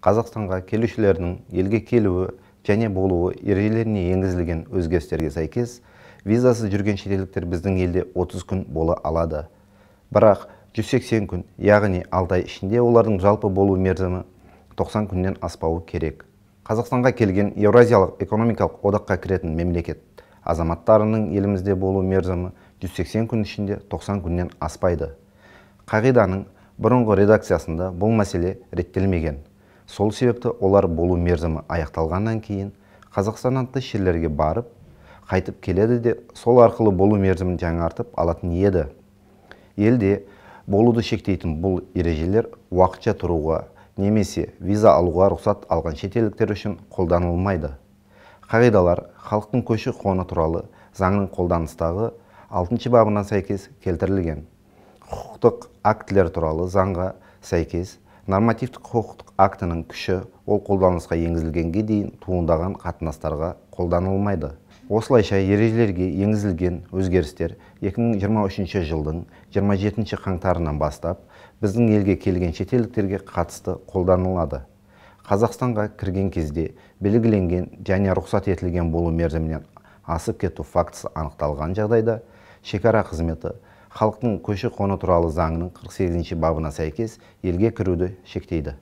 Қазақстанға келушілердің елге келуі және болуы ережелеріне енгізілген өзгерістерге сәйкес визасыз жүрген шетелдіктер біздің елде 30 күн бола алады. Бірақ 180 күн, яғни 6 ай ішінде олардың жалпы болу мерзімі 90 күннен аспауы керек. Қазақстанға келген Еуразиялық экономикалық одаққа кіретін мемлекет азаматтарының елімізде болу мерзімі 180 күн ішінде 90 күннен аспайды. Қағиданың бұрынғы редакциясында бұл мәселе реттелмеген. Сол себепті олар болу мерзімі аяқталғаннан кейін Қазақстаннан тыс жерлерге барып, қайтып келеді де сол арқылы болу мерзімін жаңартып алатын еді. Елде болуды шектейтін бұл ережелер уақытша тұруға немесе виза алуға рұқсат алған шетелдіктер үшін қолданылмайды. Қағидалар халықтың көші-қоны туралы заңның қолданыстағы 6 бабына сәйкес келтірілген. Құқықтық актілер туралы заңға сәйкес нормативтік құқықтық актінің күші ол қолданысқа енгізілгенге дейін туындаған қатынастарға қолданылмайды. Осылайша ережелерге енгізілген өзгерістер 2023 жылдың 27 қаңтарынан бастап біздің елге келген шетелдіктерге қатысты қолданылады. Қазақстанға кірген кезде белгіленген және рұқсат етілген болу мерзімінен асып кету фактісі анықталған жағдайда шекара қызметі халықтың көші-қоны туралы заңының 48 бабына сәйкес елге кіруді шектейді.